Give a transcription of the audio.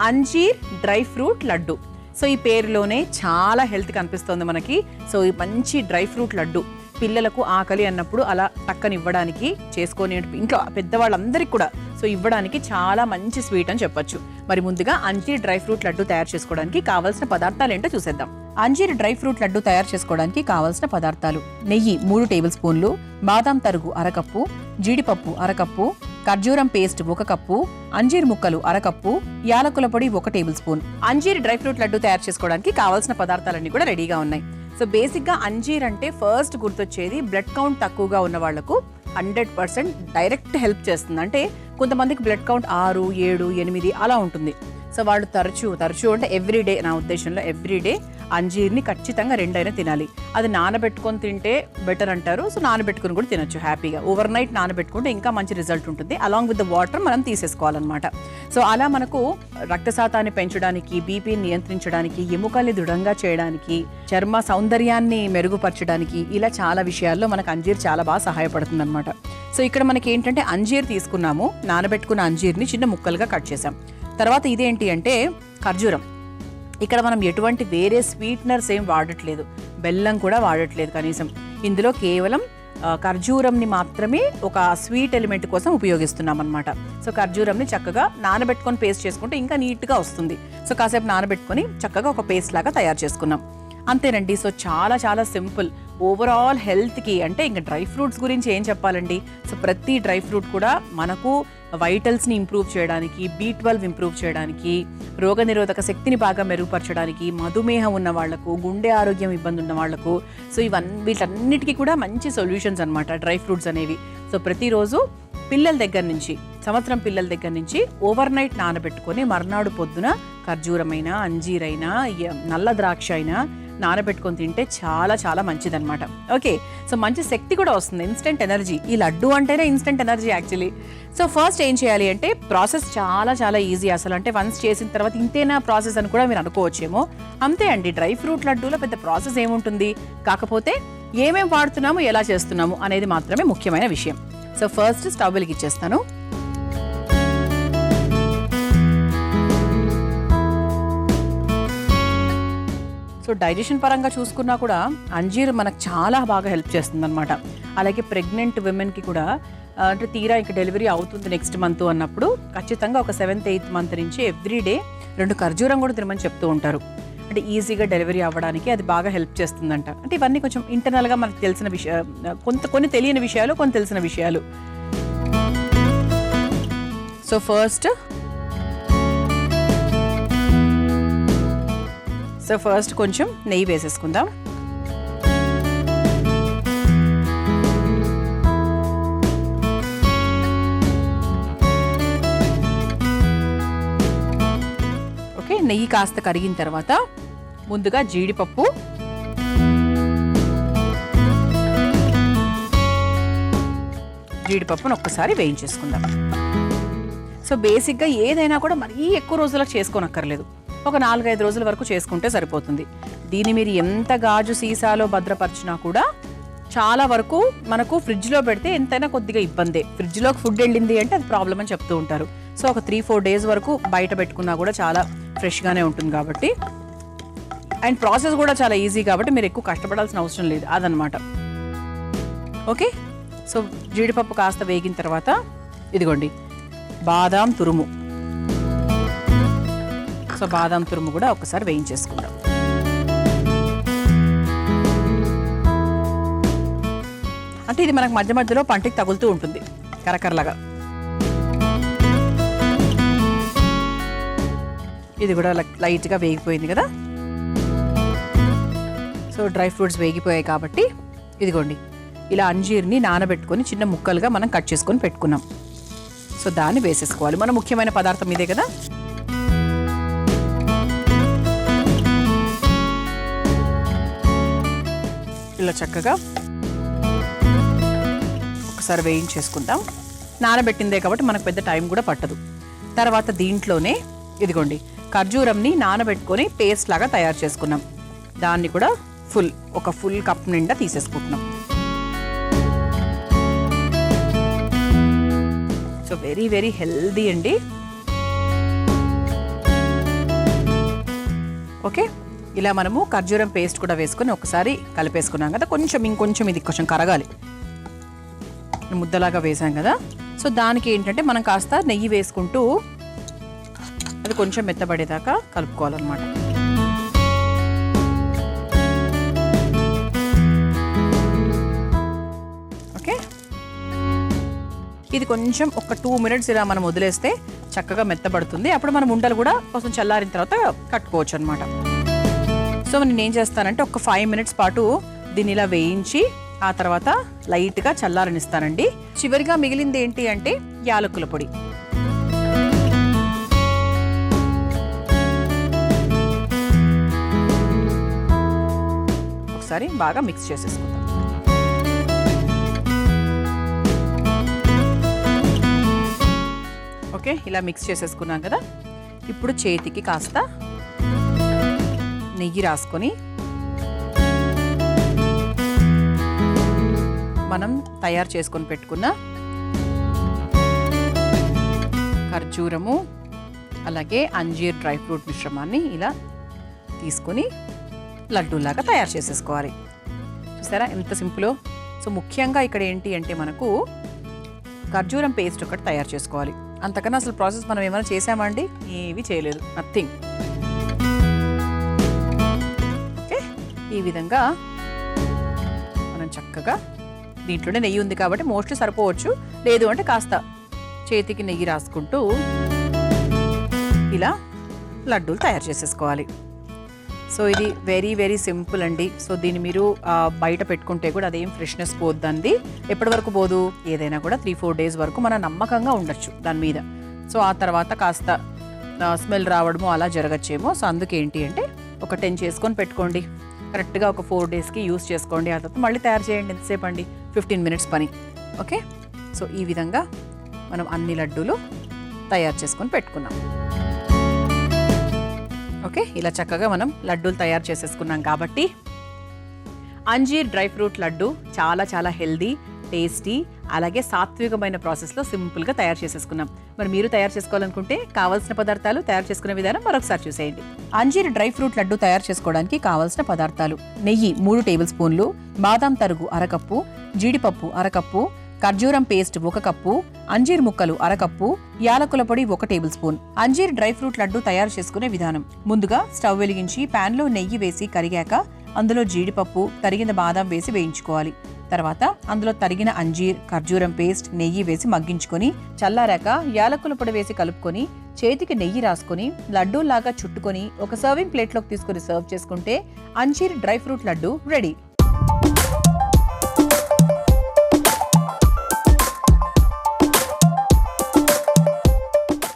అంజీర్ dry fruit laddu. So ఈ పేరులోనే చాలా హెల్త్ కనిపిస్తుంది మనకి. సో ఈ మంచి డ్రై ఫ్రూట్ లడ్డు పిల్లలకు ఆకలి అన్నప్పుడు అలా టక్కని ఇవ్వడానికి చేసుకొని ఇంట్లో పెద్దవాళ్ళందరికీ కూడా సో ఇవ్వడానికి చాలా మంచి స్వీట్ అని చెప్పొచ్చు. మరి ముందుగా అంజీర్ డ్రై ఫ్రూట్ లడ్డు తయారు చేసుకోవడానికి కావాల్సిన పదార్థాలు ఏంటో చూసేద్దాం. అంజీర్ డ్రై ఫ్రూట్ లడ్డు తయారు చేసుకోవడానికి కావాల్సిన పదార్థాలు: నెయ్యి 3 టేబుల్ స్పూన్లు, బాదాం తరుగు 1/2 కప్పు, జీడిపప్పు 1/2 కప్పు, ఖర్జూరం పేస్ట్ 1 కప్పు, అంజీర్ ముక్కలు 1/2 కప్పు, యాలకుల పొడి 1 టేబుల్ స్పూన్. అంజీర్ డ్రై ఫ్రూట్ లడ్డు తయారు చేసుకోవడానికి కావాల్సిన పదార్థాలన్నీ కూడా రెడీగా ఉన్నాయి. సో బేసిక్ గా అంజీర్ అంటే ఫస్ట్ గుర్తొచ్చేది బ్లడ్ కౌంట్ తక్కువగా ఉన్న వాళ్లకు 100% డైరెక్ట్ హెల్ప్ చేస్తుంది. అంటే కొంతమందికి బ్లడ్ కౌంట్ 6, 7, 8 అలా ఉంటుంది. సో వాళ్ళు తరచూ అంటే ఎవ్రీడే, నా ఉద్దేశంలో ఎవ్రీడే అంజీర్ని ఖచ్చితంగా 2 అయినా తినాలి. అది నానబెట్టుకొని తింటే బెటర్ అంటారు. సో నానబెట్టుకుని కూడా తినొచ్చు హ్యాపీగా. ఓవర్ నైట్ నానబెట్టుకుంటే ఇంకా మంచి రిజల్ట్ ఉంటుంది. అలాంగ్ విత్ ద వాటర్ మనం తీసేసుకోవాలన్నమాట. సో అలా మనకు రక్తశాతాన్ని పెంచడానికి, బీపీని నియంత్రించడానికి, ఎముకల్ని దృఢంగా చేయడానికి, చర్మ సౌందర్యాన్ని మెరుగుపరచడానికి, ఇలా చాలా విషయాల్లో మనకు అంజీర్ చాలా బాగా సహాయపడుతుంది అనమాట. సో ఇక్కడ మనకి ఏంటంటే అంజీర్ తీసుకున్నాము, నానబెట్టుకున్న అంజీర్ని చిన్న ముక్కలుగా కట్ చేసాం. తర్వాత ఇదేంటి అంటే ఖర్జూరం. ఇక్కడ మనం ఎటువంటి వేరే స్వీట్నర్స్ ఏం వాడట్లేదు, బెల్లం కూడా వాడట్లేదు కనీసం. ఇందులో కేవలం ఖర్జూరంని మాత్రమే ఒక స్వీట్ ఎలిమెంట్ కోసం ఉపయోగిస్తున్నాం అనమాట. సో ఖర్జూరంని చక్కగా నానబెట్టుకొని పేస్ట్ చేసుకుంటే ఇంకా నీట్గా వస్తుంది. సో కాసేపు నానబెట్టుకొని చక్కగా ఒక పేస్ట్ లాగా తయారు చేసుకున్నాం. అంతేనండి. సో చాలా చాలా సింపుల్. ఓవరాల్ హెల్త్కి అంటే ఇంకా డ్రై ఫ్రూట్స్ గురించి ఏం చెప్పాలండి. సో ప్రతి డ్రై ఫ్రూట్ కూడా మనకు వైటల్స్ని ఇంప్రూవ్ చేయడానికి, B12 ఇంప్రూవ్ చేయడానికి, రోగనిరోధక శక్తిని బాగా మెరుగుపరచడానికి, మధుమేహం ఉన్న వాళ్లకు, గుండె ఆరోగ్యం ఇబ్బంది ఉన్న వాళ్లకు, సో వీటన్నిటికీ కూడా మంచి సొల్యూషన్స్ అనమాట డ్రై ఫ్రూట్స్ అనేవి. సో ప్రతిరోజు పిల్లల దగ్గర నుంచి, సంవత్సరం పిల్లల దగ్గర నుంచి ఓవర్ నైట్ నానబెట్టుకొని మర్నాడు పొద్దున ఖర్జూరమైనా, అంజీరైనా, నల్ల ద్రాక్ష అయినా నానబెట్టుకొని తింటే చాలా చాలా మంచిదన్నమాట. ఓకే, సో మంచి శక్తి కూడా వస్తుంది, ఇన్స్టెంట్ ఎనర్జీ. ఈ లడ్డు అంటేనే instant energy actually. So first ఏం చేయాలి అంటే ప్రాసెస్ చాలా చాలా ఈజీ అసలు. అంటే వన్స్ చేసిన తర్వాత ఇంతేనా ప్రాసెస్ అని కూడా మీరు అనుకోవచ్చేమో. అంతే అండి, డ్రై ఫ్రూట్ లడ్డూలో పెద్ద ప్రాసెస్ ఏముంటుంది. కాకపోతే ఏమేం వాడుతున్నాము, ఎలా చేస్తున్నాము అనేది మాత్రమే ముఖ్యమైన విషయం. సో ఫస్ట్ స్టవ్ వెలిగించేస్తాను. సో డైజెషన్ పరంగా చూసుకున్నా కూడా అంజీర్ మనకు చాలా బాగా హెల్ప్ చేస్తుంది అనమాట. అలాగే ప్రెగ్నెంట్ విమెన్కి కూడా అంటే తీరా ఇంక డెలివరీ అవుతుంది నెక్స్ట్ మంత్ అన్నప్పుడు ఖచ్చితంగా ఒక 7th, 8th మంత్ నుంచి ఎవ్రీడే 2 ఖర్జూరం కూడా తినమని చెప్తూ ఉంటారు. అంటే ఈజీగా డెలివరీ అవ్వడానికి అది బాగా హెల్ప్ చేస్తుందంట. అంటే ఇవన్నీ కొంచెం ఇంటర్నల్గా మనకు తెలిసిన విషయాలు, కొన్ని తెలియని విషయాలు, కొన్ని తెలిసిన విషయాలు. సో ఫస్ట్ కొంచెం నెయ్యి వేసేసుకుందాం. ఓకే, నెయ్యి కాస్త కరిగిన తర్వాత ముందుగా జీడిపప్పును ఒక్కసారి వేయించేసుకుందాం. సో బేసిక్గా ఏదైనా కూడా మరీ ఎక్కువ రోజులకు చేసుకోనక్కర్లేదు. ఒక 4-5 రోజుల వరకు చేసుకుంటే సరిపోతుంది. దీన్ని మీరు ఎంత గాజు సీసాలో భద్రపరిచినా కూడా చాలా వరకు మనకు ఫ్రిడ్జ్లో పెడితే ఎంతైనా కొద్దిగా ఇబ్బందే. ఫ్రిడ్జ్లోకి ఫుడ్ వెళ్ళింది అంటే అది ప్రాబ్లం అని చెప్తూ ఉంటారు. సో ఒక 3-4 డేస్ వరకు బయట పెట్టుకున్నా కూడా చాలా ఫ్రెష్గానే ఉంటుంది కాబట్టి, అండ్ ప్రాసెస్ కూడా చాలా ఈజీ కాబట్టి మీరు ఎక్కువ కష్టపడాల్సిన అవసరం లేదు అదనమాట. ఓకే, సో జీడిపప్పు కాస్త వేగిన తర్వాత ఇదిగోండి బాదాం తురుము. సో బాదాం తురుము కూడా ఒకసారి వేయించేసుకుందాం. అంటే ఇది మనకు మధ్య మధ్యలో పంటికి తగులుతూ ఉంటుంది కరకరలాగా. ఇది కూడా లైట్గా వేగిపోయింది కదా. సో డ్రై ఫ్రూట్స్ వేగిపోయాయి కాబట్టి ఇదిగోండి ఇలా అంజీర్ని నానబెట్టుకొని చిన్న ముక్కలుగా మనం కట్ చేసుకొని పెట్టుకున్నాం. సో దాన్ని వేసేసుకోవాలి. మన ముఖ్యమైన పదార్థం ఇదే కదా. ఇలా చక్కగా ఒకసారి వేయించేసుకుందాం. నానబెట్టిందే కాబట్టి మనకు పెద్ద టైం కూడా పట్టదు. తర్వాత దీంట్లోనే ఇదిగోండి ఖర్జూరంని నానబెట్టుకొని పేస్ట్ లాగా తయారు చేసుకున్నాం. దాన్ని కూడా ఒక ఫుల్ కప్ నిండా తీసేసుకుంటున్నాం. సో వెరీ వెరీ హెల్దీ అండి. ఓకే, ఇలా మనము ఖర్జూరం పేస్ట్ కూడా వేసుకొని ఒకసారి కలిపేసుకున్నాం కదా. ఇంకొంచెం ఇది కొంచెం కరగాలి. ముద్దలాగా వేసాం కదా. సో దానికి ఏంటంటే మనం కాస్త నెయ్యి వేసుకుంటూ అది కొంచెం మెత్తబడేదాకా కలుపుకోవాలన్నమాట. ఓకే, ఇది కొంచెం ఒక 2 minutes ఇలా మనం వదిలేస్తే చక్కగా మెత్తబడుతుంది. అప్పుడు మనం ఉండలు కూడా కొంచెం చల్లారిన తర్వాత కట్టుకోవచ్చు అనమాట. సో నేను ఏం చేస్తానంటే ఒక 5 minutes పాటు దీన్ని ఇలా వేయించి ఆ తర్వాత లైట్గా చల్లారనిస్తానండి. చివరిగా మిగిలింది ఏంటి అంటే యాలకుల పొడి. ఒకసారి బాగా మిక్స్ చేసేసుకుందాం. ఓకే, ఇలా మిక్స్ చేసేసుకున్నాం కదా. ఇప్పుడు చేతికి కాస్త నెయ్యి రాసుకొని మనం తయారు చేసుకొని పెట్టుకున్న ఖర్జూరము అలాగే అంజీర్ డ్రై ఫ్రూట్ మిశ్రమాన్ని ఇలా తీసుకొని లడ్డూలాగా తయారు చేసేసుకోవాలి. చూసారా ఎంత సింపుల్. సో ముఖ్యంగా ఇక్కడ ఏంటి అంటే మనకు ఖర్జూరం పేస్ట్ ఒకటి తయారు చేసుకోవాలి. అంతకన్నా అసలు ప్రాసెస్ మనం ఏమైనా చేసామా అండి? ఏవి చేయలేదు, నథింగ్. ఓకే, ఈ విధంగా మనం చక్కగా దీంట్లోనే నెయ్యి ఉంది కాబట్టి మోస్ట్లీ సరిపోవచ్చు. లేదు అంటే కాస్త చేతికి నెయ్యి రాసుకుంటూ ఇలా లడ్డూలు తయారు చేసేసుకోవాలి. సో ఇది వెరీ వెరీ సింపుల్ అండి. సో దీన్ని మీరు బయట పెట్టుకుంటే కూడా అదేం ఫ్రెష్నెస్ పోద్దండి. ఎప్పటి వరకు పోదు? ఏదైనా కూడా 3-4 days వరకు మనం నమ్మకంగా ఉండొచ్చు దాని మీద. సో ఆ తర్వాత కాస్త స్మెల్ రావడము అలా జరగచ్చేమో. సో అందుకేంటి అంటే ఒక 10 చేసుకొని పెట్టుకోండి. కరెక్ట్గా ఒక 4 daysకి యూస్ చేసుకోండి. ఆ తర్వాత మళ్ళీ తయారు చేయండి. ఎంతసేపు అండి? 15 minutes పని. ఓకే, సో ఈ విధంగా మనం అన్ని లడ్డూలు తయారు చేసుకొని పెట్టుకున్నాం. ఓకే, ఇలా చక్కగా మనం లడ్డూలు తయారు చేసేసుకున్నాం కాబట్టి అంజీర్ డ్రై ఫ్రూట్ లడ్డు చాలా చాలా హెల్దీ, టేస్టీ, అలాగే సాత్వికమైన ప్రాసెస్లో సింపుల్గా తయారు చేసేసుకున్నాం. మరి మీరు తయారు చేసుకోవాలనుకుంటే కావాల్సిన పదార్థాలు, తయారు చేసుకునే విధానం మరొకసారి చూసేయండి. అంజీర్ డ్రై ఫ్రూట్ లడ్డు తయారు చేసుకోవడానికి కావాల్సిన పదార్థాలు: నెయ్యి 3 tablespoons, బాదాం తరుగు 1 కప్పు, జీడిపప్పు 1 కప్పు, ఖర్జూరం పేస్ట్ 1 కప్పు, అంజీర్ ముక్కలు 1 కప్పు, యాలకుల పొడి 1 tablespoon. అంజీర్ డ్రై ఫ్రూట్ లడ్డు తయారు చేసుకునే విధానం: ముందుగా స్టవ్ వెలిగించి పాన్ లో నెయ్యి వేసి కరిగాక అందులో జీడిపప్పు, తరిగిన బాదాం వేసి వేయించుకోవాలి. తర్వాత అందులో తరిగిన అంజీర్, ఖర్జూరం పేస్ట్, నెయ్యి వేసి మగ్గించుకొని చల్లారాక యాలకుల పొడి వేసి కలుపుకొని చేతికి నెయ్యి రాసుకొని లడ్డూలాగా చుట్టుకొని ఒక సర్వింగ్ ప్లేట్లోకి తీసుకొని సర్వ్ చేసుకుంటే అంజీర్ డ్రై ఫ్రూట్ లడ్డు రెడీ.